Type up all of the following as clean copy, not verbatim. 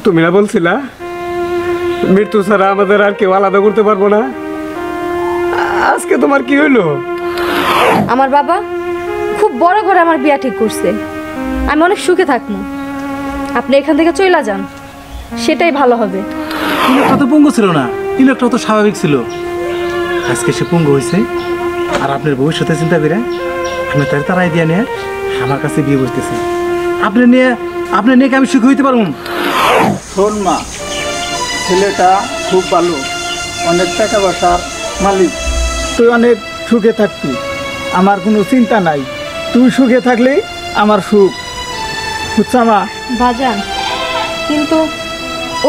তুমি না বলছিলা মৃত্যু ছাড়া আমাদের আর কেউ আলাদা করতে পারবো না? আজকে তোমার কি হইলো? আমার বাবা খুব বড় করে আমার বিয়া ঠিক করছে, আমি অনেক সুখে থাকবো। আপনি এখান থেকে চলে যান, সেটাই ভালো হবে। তিলকটা তো পঙ্গু ছিল না, তিলকটা তো স্বাভাবিক ছিল। আজকে সে পঙ্গু হয়েছে, আর আপনার ভবিষ্যতে চিন্তা করে আমি তার তারাই দিয়ে নিয়ে আমার কাছে বিয়ে বসতেছি। আপনি নিয়ে কি আমি সুখী হইতে পারবো? শোন মা, ছেলেটা খুব ভালো, অনেক টাকা পয়সার মালিক। তুই অনেক সুখে থাকবি, আমার কোনো চিন্তা নাই। তুই সুখে থাকলেই আমার সুখ, বুঝছা মা? বাজান, কিন্তু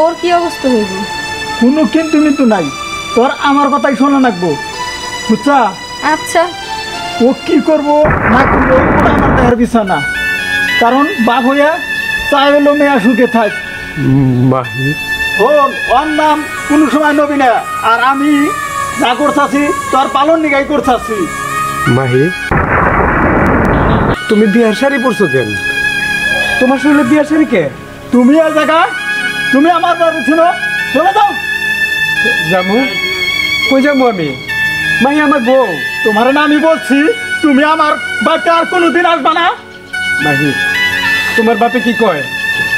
ওর কি অবস্থা হইবে? কোনো কিন্তু নাই, তোর আমার কথাই শোনা লাগবো, বুঝছা? আচ্ছা, ও কি করবো না করবো ওটা আমার দেহের বিষয় না, কারণ বাপ হইয়া চাই হলো মেয়া সুখে থাক। মাহি, ওর নাম কোনো সময় নবী না, আর আমি যা করছাছি তোর পালন নিগাই করছাছি। মাহি, তুমি বিয়ার শাড়ি পরছো কেন? তোমার শরীরে বিয়ার শাড়ি কে? তুমি এই জায়গায়, তুমি আমার বাড়ি ছিল, চলে যাও। যাবো? কই যাবো আমি? মাহি আমার বউ। তোমার না আমি বলছি, তুমি আমার বাড়িতে আর কোনোদিন আসবা না। মাহি, তোমার বাপে কি কয়?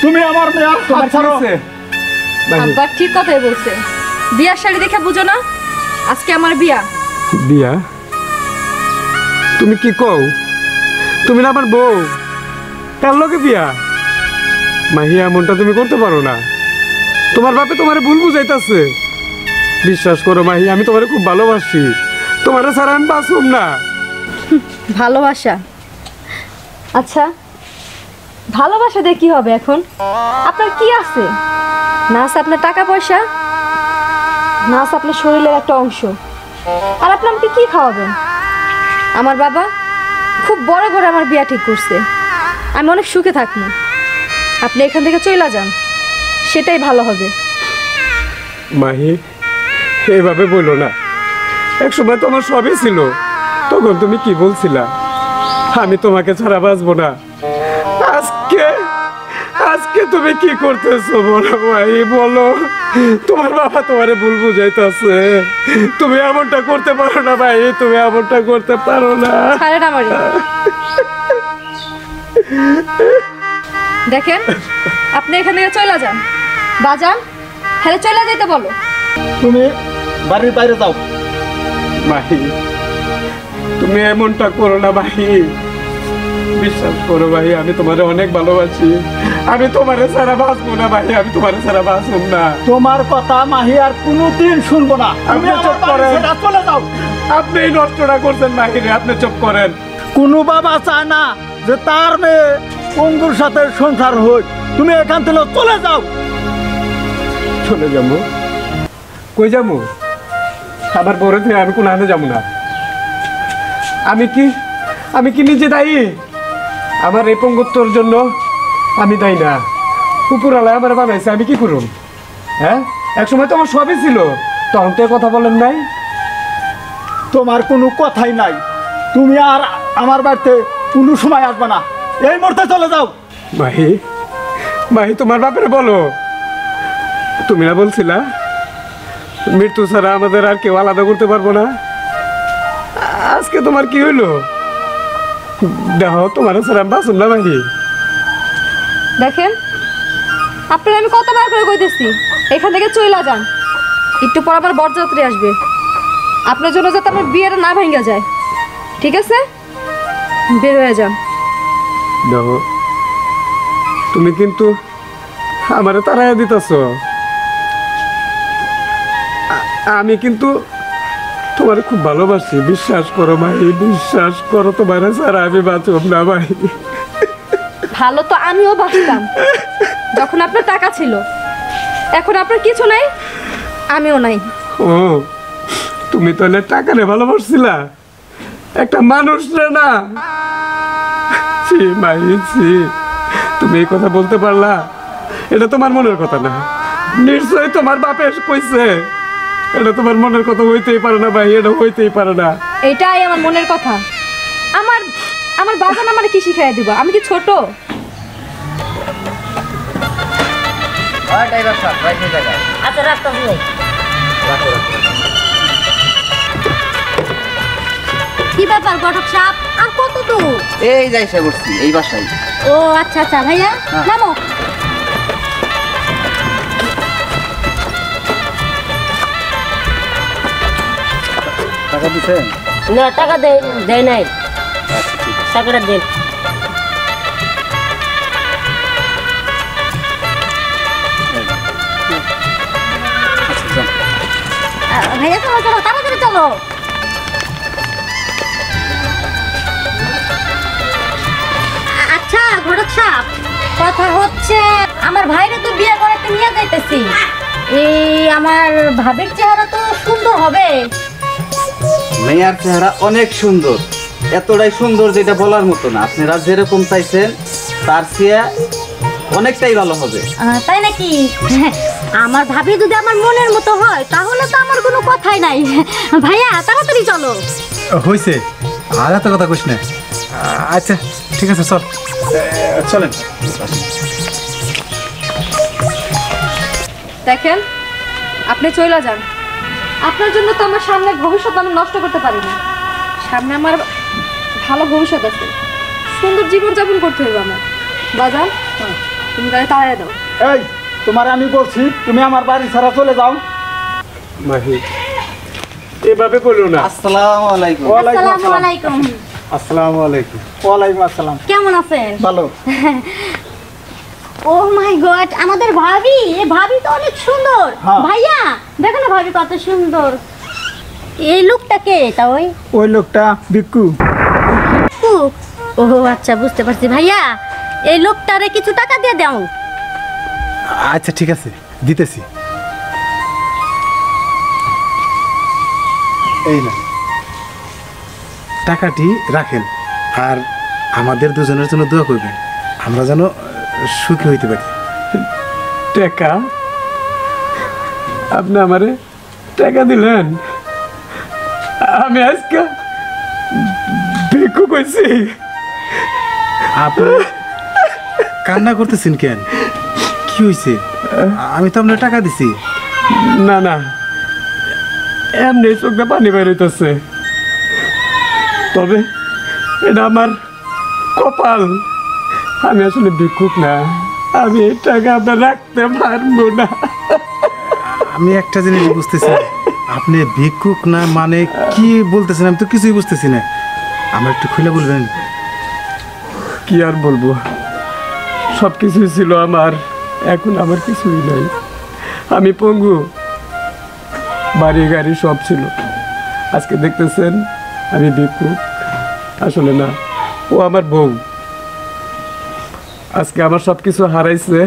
তুমি আমার মেয়ার তোমার হাত ছাড়ো। কি হয়েছে? মাহি, আব্বা ঠিক কথাই বলছে। বিয়ার শাড়ি দেখে বুঝো না, আজকে আমার বিয়া। বিয়া? তুমি কি কও? তুমি না আমার বউ, কার লগে বিয়া? মাহি, এমনটা তুমি করতে পারো না। তোমার বাপে তোমারে ভুল বুঝাইতাছে। বিশ্বাস করো মাহি, আমি তোমারে খুব ভালোবাসি, তোমারে ছাড়া আমি বাঁচুম না। ভালোবাসা? আচ্ছা, ভালোবাসা দিয়ে কি হবে এখন? আপনার কি আছে? না আছে আপনার টাকা পয়সা, না আছে আপনার শরীরের একটা অংশ, আর আপনি আমাকে কি খাওয়াবেন? আমার বাবা খুব বড় করে আমার বিয়া ঠিক করছে, আমি অনেক সুখে থাকবো। আপনি এখান থেকে চলে যান, সেটাই ভালো হবে। মাহি, এভাবে বলো না। একসময় তোমার সবই ছিল, তখন তুমি কি বলছিলা? আমি তোমাকে ছাড়া বাঁচবো না। আজকে তুমি কি করতেছো বলো মাহি, বলো। তোমার বাবা তোমারে ভুল বুঝাইতেছে। তুমি এমনটা করতে পারো না ভাই, তুমি এমনটা করতে পারো না। ছাড়েন আমারে। দেখেন, আপনি এখান থেকে চলে যান। বাজান, হ্যাঁ চলে যেতে বলো। তুমি বাড়ির বাইরে যাও। মাহি, তুমি এমনটা করো না মাহি। বিশ্বাস করো ভাই, আমি তোমারে অনেক ভালোবাসি। আমি তোমারে ছাড়া বাঁচবো না ভাই, আমি তোমারে ছাড়া বাঁচবো না। তোমার কথা মাহি আর কোনোদিন শুনবো না। আপনি চুপ করেন, চলে যাও। আপনি এই নষ্টটা করছেন মাহি রে, আপনি চুপ করেন। কোনো বাবা চায় না যে তার মেয়ে পঙ্গুর সাথে সংসার হোক। তুমি এখান থেকে চলে যাও। চলে যাবো? কই যাবো? আমার বড় থেকে আমি কোনো আনে যাবো না। আমি কি নিজে দায়ী? আমার এই পঙ্গুত্বর জন্য আমি দায়ী না, উপরালায় আমার বানাইছে। আমি কি করুন? হ্যাঁ, একসময় তো আমার সবই ছিল, তখন তো কথা বলেন নাই। তোমার কোনো কথাই নাই। তুমি আর আমার বাড়িতে কোনো সময় আসবে না, এই মুহূর্তে চলে যাও। মাহি, তোমার বাপরে বলো। তুমি না বলছিলা মৃত্যু ছাড়া আমাদের আর কেউ আলাদা করতে পারবো না? আজকে তোমার কি হইলো? দেখো, তোমার ছাড়া বাঁচুন না মাহি। দেখেন, আপনার আমি কতবার করে কইতেছি এখান থেকে চলে যান। একটু পর আবার বরযাত্রী আসবে, আপনার জন্য যাতে আমার বিয়েটা না ভেঙে যায়। ঠিক আছে, বের হয়ে যান। দেখো, তুমি কিন্তু আমারে তাড়াইয়া দিতেছ। আমি কিন্তু তোমার খুব ভালোবাসি, বিশ্বাস করো মাহি, বিশ্বাস করো। তোমার ছাড়া আমি বাঁচব না ভাই। ভালো তো আমিও বাঁচতাম যখন আপনার টাকা ছিল, এখন আপনার কিছু নাই, আমিও নাই। ও, তুমি তাহলে টাকারে ভালোবাসছিলা, একটা মানুষ রে না? ছি মাহি, ছি, তুমি এই কথা বলতে পারলা? এটা তোমার মনের কথা না, নিশ্চয়ই তোমার বাপে কইছে। এটা তোমার মনের কথা হইতেই পারে না ভাই, এটা হইতেই পারে না। এটাই আমার মনের কথা। আমার বাজান আমার কি শিখাই দিব? আমি কি ছোট? ড্রাইভার সাহেব রাইখে জায়গায় আচ্ছা রাস্তা শুনে রাখো রাখো কি ব্যাপার ঘটক সাহেব, আর কত দূর? এই যাই সে করছি এই বাসায় ও আচ্ছা আচ্ছা ভাইয়া, হ্যাঁ। নামো। টাকা দিছেন? না টাকা দেয় নাই, টাকাটা দেন। ভাইয়া চলো চলো, তাড়াতাড়ি চলো। আচ্ছা ঘটক সাহেব, কথা হচ্ছে আমার ভাইরে তো বিয়ে করাতে নিয়ে যাইতেছি। এই আমার ভাবির চেহারা তো সুন্দর হবে। মেয়ার চেহারা অনেক সুন্দর, এতটাই সুন্দর যেটা বলার মতো না। আপনারা যেরকম চাইছেন তার চেয়ে অনেকটাই ভালো হবে। তাই নাকি? আমার ভাবি যদি আমার মনের মতো হয় তাহলে তো আমার কোনো কথাই নাই। ভাইয়া তাড়াতাড়ি চলো। হয়েছে, আর এত কথা কইস না। আচ্ছা ঠিক আছে, চল চলেন। দেখেন, আপনি চলে যান। আপনার জন্য তো আমার সামনের ভবিষ্যৎ আমি নষ্ট করতে পারি না। সামনে আমার ভালো ভবিষ্যৎ আছে, সুন্দর জীবনযাপন করতে হবে আমার। বাজান, তুমি গাড়ি তাড়াই দাও। এই তোমার আমি বলছি তুমি আমার বাড়ি ছাড়া চলে যাও। মাহি এভাবে বলো না। আসসালামু আলাইকুম। ওয়ালাইকুম আসসালামু আসসালাম। আলাইকুম। আসসালামু আলাইকুম। ওয়ালাইকুম আসসালাম। কেমন আছেন? ভালো। ও মাই গড, আমাদের ভাবি, এই ভাবি তো অনেক সুন্দর। হ্যাঁ। ভাইয়া দেখো না ভাবি কত সুন্দর। এই লোকটা কে? তা ওই লোকটা ভিক্ষু। ও আচ্ছা, বুঝতে পারছি। ভাইয়া এই লোকটারে কিছু টাকা দিয়ে দাও। আচ্ছা ঠিক আছে, দিতেছি। এই না, টাকাটি রাখেন, আর আমাদের দুজনের জন্য দোয়া করবেন, আমরা যেন সুখী হইতে পারি। টাকা? আপনি আমারে টাকা দিলেন? আমি আজকে ভিক্ষু কইছি। আপনি কান্না করতেছেন কেন? কি হয়েছে? আমি তো আপনার টাকা দিছি। না না, এমনি চোখে পানি বেরোইতেছে। তবে এটা আমার কপাল। আমি আসলে ভিক্ষুক না, আমি এই টাকা আপনার রাখতে পারবো না। আমি একটা জিনিস বুঝতেছি, আপনি ভিক্ষুক না মানে কি বলতেছেন? আমি তো কিছুই বুঝতেছি না। আমার একটু খুলে বলবেন? কি আর বলবো, সব কিছুই ছিল আমার, এখন আমার কিছুই নাই। আমি পঙ্গু, বাড়ি গাড়ি সব ছিল। আজকে দেখতেছেন আমি ভিক্ষুক। আসলে না, ও আমার বউ। আজকে আমার সব কিছু হারাইছে,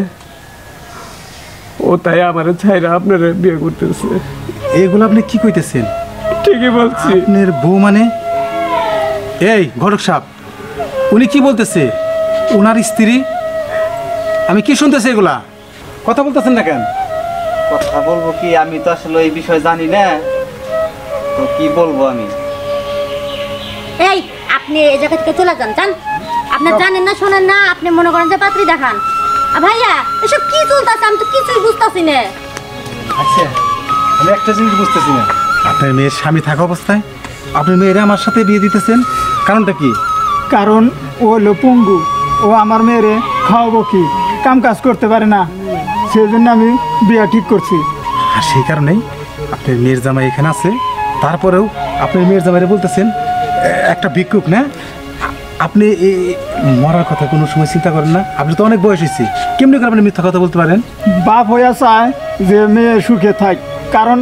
ও তাই আমার ছাইরা আপনারা বিয়ে করতেছে। এগুলো আপনি কি কইতেছেন? ঠিকই বলছি। আপনার বউ মানে? এই ঘটক সাহেব, উনি কি বলতেছে? ওনার স্ত্রী? আমি কি শুনতেছি এগুলা? কথা বলতেছেন না কেন? কথা বলবো কি, আমি তো আসলে এই বিষয়ে জানি না, তো কি বলবো আমি। এই আপনি এই জায়গা থেকে চলে যান, যান। আপনি জানেন না, শোনেন না, আপনি মনে করেন যে পাত্রী দেখান। ভাইয়া এসব কি চলতেছে? আমি তো কিছুই বুঝতেছি না। আচ্ছা, আমি একটা জিনিস বুঝতেছি না। আপনার মেয়ের স্বামী থাকা অবস্থায় আপনার মেয়েরা আমার সাথে বিয়ে দিতেছেন, কারণটা কি? কারণ ও হলো পঙ্গু, ও আমার মেয়েরে খাওয়াবো কি, কাম কাজ করতে পারে না, সেই জন্য আমি বিয়া ঠিক করছি। আর সেই কারণেই আপনার মেয়ের জামাই এখানে আছে, তারপরেও আপনার মেয়ের জামাইরে বলতেছেন একটা ভিক্ষুক না? আপনি এই মরার কথা কোনো সময় চিন্তা করেন না? আপনি তো অনেক বয়স হয়েছে, কেমনি করে আপনি মিথ্যা কথা বলতে পারেন? বাপ হইয়া চায় যে মেয়ে সুখে থাক, কারণ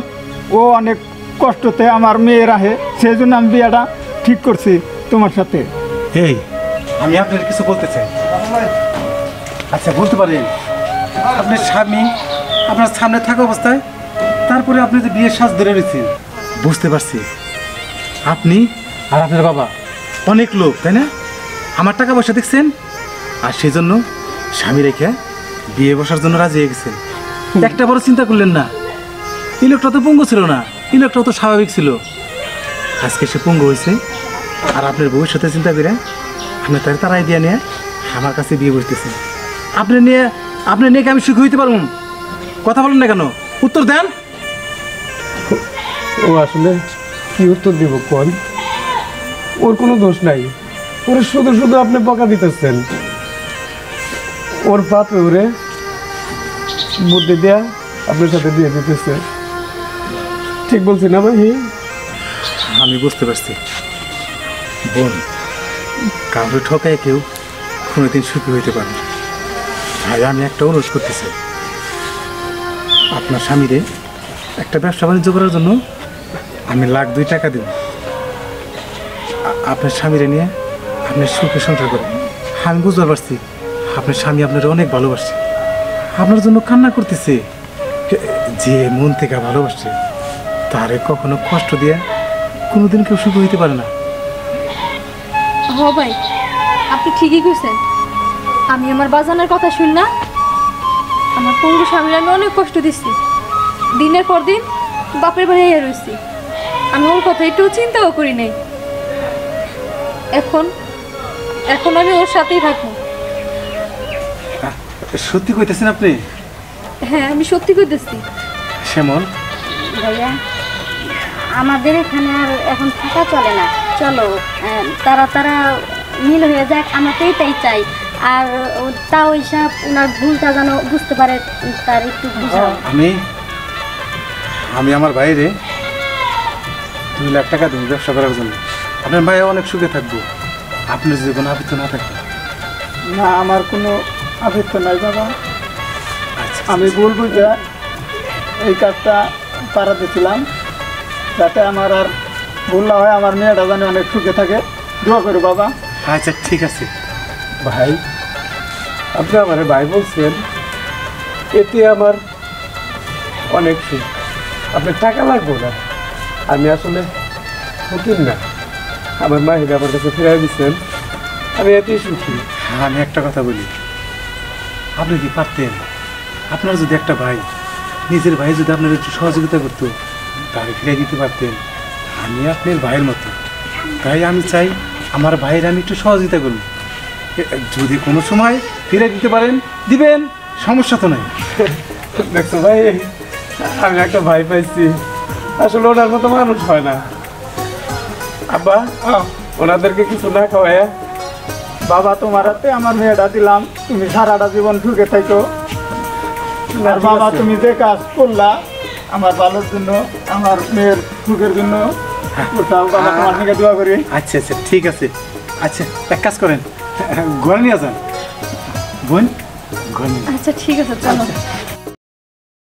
ও অনেক কষ্টতে আমার মেয়ে রাহে, সেই জন্য আমি বিয়াটা ঠিক করছি তোমার সাথে। এই আমি আপনার কিছু বলতে চাই। আচ্ছা বলতে পারেন, আপনার স্বামী আপনার সামনে থাকা অবস্থায় তারপরে আপনি যে বিয়ের সাজ ধরে রয়েছেন, বুঝতে পারছি আপনি আর আপনার বাবা অনেক লোক, তাই না? আমার টাকা পয়সা দেখছেন, আর সেই জন্য স্বামী রেখে বিয়ে বসার জন্য রাজি হয়ে গেছেন। একটা বড় চিন্তা করলেন না? এই লোকটা তো পঙ্গু ছিল না, এই লোকটা তো স্বাভাবিক ছিল। আজকে সে পঙ্গু হয়েছে, আর আপনার ভবিষ্যতে চিন্তা করে আপনি তার তারাই দিয়ে নিয়ে আমার কাছে বিয়ে বসতেছেন। আপনি নিয়ে কি আমি সুখী হইতে পারবো? কথা বলেন না কেন? উত্তর দেন। ও আসলে কি উত্তর দিব কোন? ওর কোনো দোষ নাই, ওরে শুধু শুধু আপনি বকা দিতেছেন। ওর বাপে ওরে বুদ্ধি দেয়া আপনার সাথে দিয়ে দিতেছে। ঠিক বলছি না ভাই? আমি বুঝতে পারছি বোন, কাউকে ঠকায় কেউ কোনোদিন সুখী হইতে পারে না। ভাই আমি একটা অনুরোধ করতেছি, আপনার স্বামীরে একটা ব্যবসা বাণিজ্য করার জন্য আমি $1,02,000 টাকা দেব। আপনার স্বামীরে নিয়ে আপনি সুখে সংসার করেন। আমি বুঝতে পারছি আপনার স্বামী আপনার অনেক ভালোবাসে, আপনার জন্য কান্না করতেছে। যে মন থেকে ভালোবাসে তারে কখনো কষ্ট দিয়ে কোনোদিন কেউ সুখী হইতে পারে না। হ ভাই, আপনি ঠিকই কইছেন। আমি আমার বাজানের কথা শুন না, আমার পঙ্গু স্বামীর আমি অনেক কষ্ট দিচ্ছি। দিনের পর দিন বাপের বাড়ি রয়েছি, আমি ওর কথা একটু চিন্তাও করি নাই। এখন এখন আমি ওর সাথেই থাকবো। সত্যি কইতেছেন আপনি? হ্যাঁ, আমি সত্যি কইতেছি। শ্যামল, ভাইয়া আমাদের এখানে আর এখন থাকা চলে না, চলো তারা মিল হয়ে যাক, আমরা তো এটাই চাই। আর তাও হিসাব ওনার ভুলটা যেন বুঝতে পারে, তার একটু বুঝাও। আমি আমার বাইরে $2,00,000 টাকা দেবো ব্যবসা করার জন্য। আপনার ভাই অনেক সুখে থাকবো, আপনার যদি কোনো আপত্তি না থাকে। না, আমার কোনো আপত্তি নাই বাবা। আচ্ছা, আমি বলবো যে এই কাজটা পাড়াতে ছিলাম, যাতে আমার আর ভুল না হয়, আমার মেয়েটা যেন অনেক সুখে থাকে। দোয়া করো বাবা। আচ্ছা ঠিক আছে। ভাই, আপনি আমার ভাই বলছেন, এতে আমার অনেক সুখ। আপনার টাকা লাগবো না, আমি আসলে ফকির না। আমার মাহির আমার কাছে ফিরাই দিচ্ছেন, আমি এতেই সুখী। আমি একটা কথা বলি, আপনি কি পারতেন আপনার যদি একটা ভাই, নিজের ভাই যদি আপনার একটু সহযোগিতা করতো, তাহলে ফিরে দিতে পারতেন। আমি আপনার ভাইয়ের মতো, তাই আমি চাই আমার ভাইয়ের আমি একটু সহযোগিতা করব। যদি কোনো সময় ফিরে দিতে পারেন দিবেন, সমস্যা তো নাই। দেখছো ভাই, আমি একটা ভাই পাইছি, আসলে ওনার মতো মানুষ হয় না। আব্বা, ওনাদেরকে কিছু না খাওয়ায়। বাবা, তোমার হাতে আমার মেয়েটা দিলাম, তুমি সারাটা জীবন সুখে থাকো। আর বাবা, তুমি যে কাজ করলা আমার ভালোর জন্য, আমার মেয়ের সুখের জন্য, ওটাও বাবা তোমার থেকে দোয়া করি। আচ্ছা আচ্ছা ঠিক আছে। আচ্ছা এক কাজ করেন, ঘরে নিয়ে যান বোন, ঘরে নিয়ে যান। আচ্ছা ঠিক আছে, চলো।